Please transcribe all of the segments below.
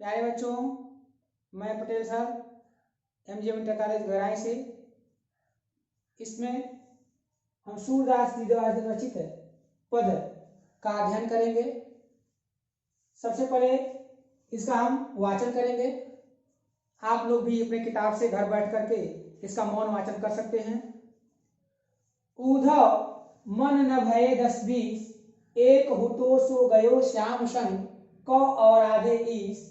प्यारे बच्चों, मैं Patel sir MGM inter college गहराई से। इसमें हम सूरदास जी द्वारा रचित पद का अध्ययन करेंगे। सबसे पहले इसका हम वाचन करेंगे। आप लोग भी अपने किताब से घर बैठ करके इसका मौन वाचन कर सकते हैं। उधव मन न भये 10-20, एक हुतो सो गयो श्याम संग, क और आधे ईस,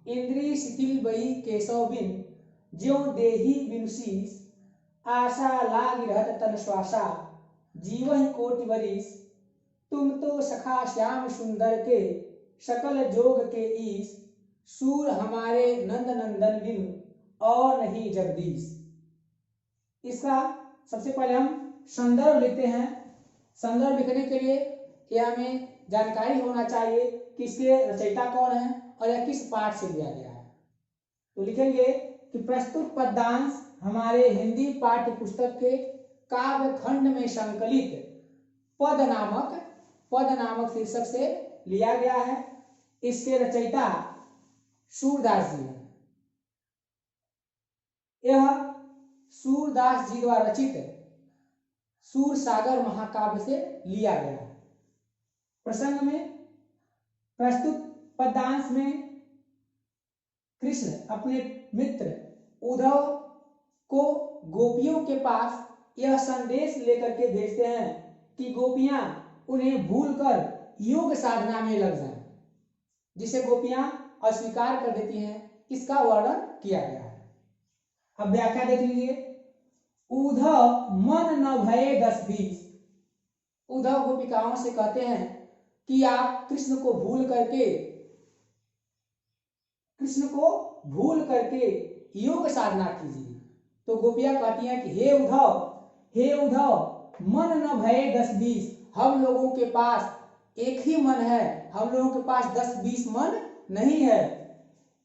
इंद्री शिथिल बही केशव बिन, ज्यों देही बिनु शीस, आशा लाग रहत तन श्वासा, जीवन कोटि बरिस, तुम तो सखा श्याम सुंदर के, सकल जोग के ईस, सूर हमारे नंद नंदन बिनु, और नहीं जगदीश। इसका सबसे पहले हम संदर्भ लिखते हैं। संदर्भ लिखने के लिए यह हमें जानकारी होना चाहिए कि इसके रचयिता कौन है और यह किस पाठ से लिया गया है। तो लिखेंगे कि प्रस्तुत पद्यांश हमारे हिंदी पाठ्य पुस्तक के काव्य खंड में संकलित पद नामक शीर्षक से लिया गया है। इसके रचयिता सूरदास जी हैं। यह सूरदास जी द्वारा रचित सूर सागर महाकाव्य से लिया गया है। प्रसंग में प्रस्तुत पद्यांश में कृष्ण अपने मित्र उद्धव को गोपियों के पास यह संदेश लेकर के भेजते हैं कि गोपियां उन्हें भूलकर योग साधना में लग जाएं, जिसे गोपियां अस्वीकार कर देती हैं। इसका वर्णन किया गया है। अब व्याख्या देख लीजिए। उद्धव मन न भये 10-20, उद्धव गोपिकाओं से कहते हैं कि आप कृष्ण को भूल करके योग साधना कीजिए। तो गोपियां कहती हैं कि हे उद्धव मन न भये 10-20, हम लोगों के पास एक ही मन है, हम लोगों के पास 10-20 मन नहीं है।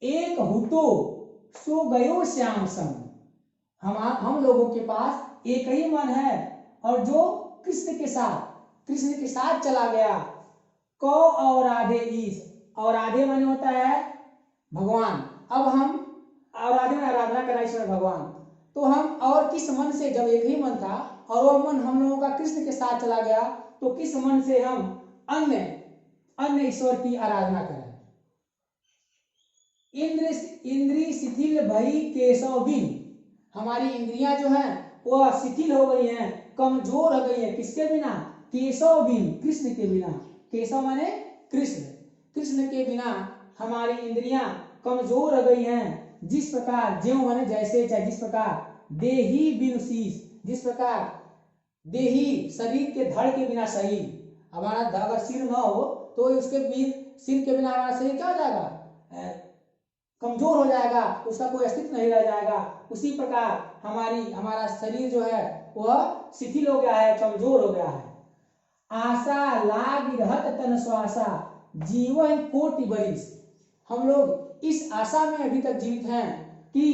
एक हुतो सो गयो श्याम संग, हम लोगों के पास एक ही मन है और जो कृष्ण के साथ चला गया। क और आधे ईश, और आधे मन होता है भगवान। अब हम और आधे में आराधना करा ईश्वर भगवान। तो हम और किस मन से, जब एक ही मन था और वह मन हम लोगों का कृष्ण के साथ चला गया, तो किस मन से हम अन्य ईश्वर की आराधना करें। इंद्री शिथिल भई केशव बिन, हमारी इंद्रियां जो हैं वह शिथिल हो गई हैं, कमजोर हो गई हैं। किसके बिना? केशव बिन, कृष्ण के बिना। केशव माने कृष्ण के बिना हमारी इंद्रियां कमजोर हो गई हैं। जिस प्रकार, ज्यों माने जैसे, चाहे जिस प्रकार, देही बिनु शीश, जिस प्रकार देही शरीर के धड़ के बिना शरीर, हमारा अगर सिर न हो तो उसके सिर के बिना हमारा शरीर क्या हो जाएगा? कमजोर हो जाएगा, उसका कोई अस्तित्व नहीं रह जाएगा। उसी प्रकार हमारा शरीर जो है वह शिथिल हो गया है, कमजोर हो गया है। आशा लाग रहत तन श्वासा, जीवन कोटि बरिस, हम लोग इस आशा में अभी तक जीवित हैं कि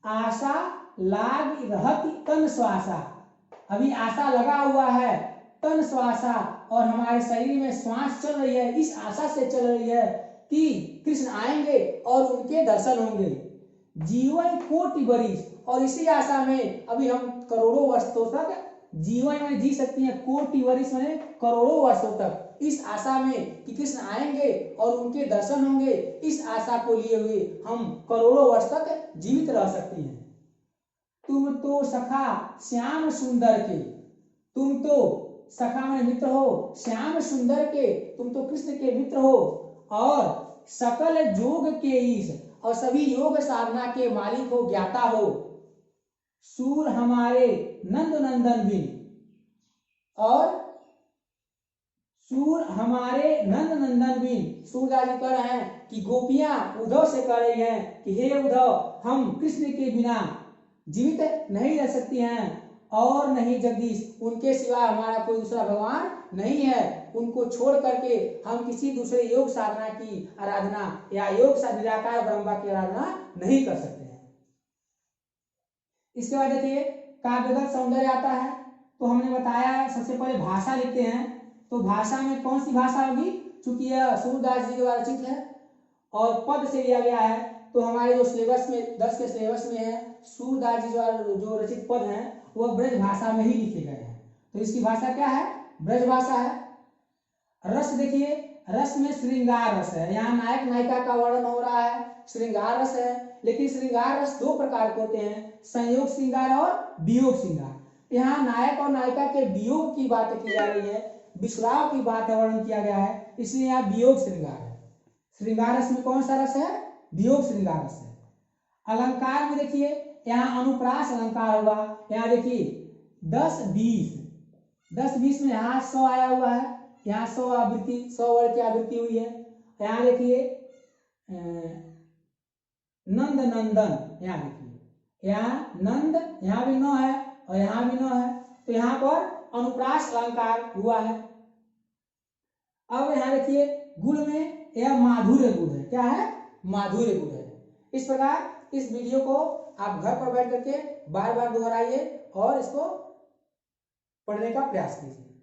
आशा लाग रहत तन श्वासा, अभी आशा लगा हुआ है, तन श्वासा, और हमारे शरीर में श्वास चल रही है, इस आशा से चल रही है कि कृष्ण आएंगे और उनके दर्शन होंगे। जीवन कोटि बरिस, और इसी आशा में अभी हम करोड़ों वर्षों तक जीवन में जी सकती हैं। कोटि बरिस में करोड़ों वर्षों तक इस आशा में कि कृष्ण आएंगे और उनके दर्शन होंगे, इस आशा को लिए हुए हम करोड़ों वर्ष तक जीवित रह सकती हैं। तुम तो सखा श्याम सुंदर के, तुम तो सखा में मित्र हो, श्याम सुंदर के, तुम तो कृष्ण के मित्र हो, और सकल जोग के ईश, और सभी योग साधना के मालिक हो, ज्ञाता हो। सूर हमारे नंद नंदन बिन, और सूर हमारे नंद नंदन बिन, सूरदास जी कह रहे हैं कि गोपियां उद्धव से कह रही हैं कि हे उद्धव, हम कृष्ण के बिना जीवित नहीं रह सकती हैं, और नहीं जगदीश, उनके सिवा हमारा कोई दूसरा भगवान नहीं है। उनको छोड़ करके हम किसी दूसरे योग साधना की आराधना या निराकार ब्रह्मा की आराधना नहीं कर सकते हैं। इसके बाद देखिए काव्यगत सौंदर्य आता है। तो हमने बताया है सबसे पहले भाषा लिखते हैं। तो भाषा में कौन सी भाषा होगी? चूंकि यह सूरदास जी के द्वारा रचित है, और पद से लिया गया है। तो हमारे जो सिलेबस में 10 के सिलेबस में है, सूरदास जी जो रचित पद हैं वह ब्रज भाषा में ही लिखे गए हैं। तो इसकी भाषा क्या है? ब्रज भाषा है। रस देखिए, रस में श्रृंगार रस है। यहाँ नायक नायिका का वर्णन हो रहा है, श्रृंगार रस है। लेकिन श्रृंगार रस दो प्रकार के होते हैं, संयोग श्रृंगार और वियोग श्रृंगार। यहाँ नायक और नायिका के वियोग की बात की जा रही है, विश्राव की बात वर्णन किया गया है, इसलिए यहाँ वियोग श्रृंगार है। श्रृंगार रस में कौन सा रस है? वियोग श्रृंगार रस है। अलंकार में देखिए, यहाँ अनुप्रास अलंकार होगा। यहाँ देखिए 10-20 में यहाँ 100 आया हुआ है, यहाँ 100 आवृत्ति, 100 वर्ड की आवृत्ति हुई है। यहाँ देखिए नंद नंदन, यहाँ देखिए यहाँ नंद, यहाँ भी 9 है और यहाँ भी 9 है। तो यहाँ पर अनुप्रास अलंकार हुआ है। अब यहाँ देखिए गुण में यह माधुर्य गुण है। क्या है? माधुर्य गुण है। इस प्रकार इस वीडियो को आप घर पर बैठ करके बार बार दोहराइए और इसको पढ़ने का प्रयास कीजिए।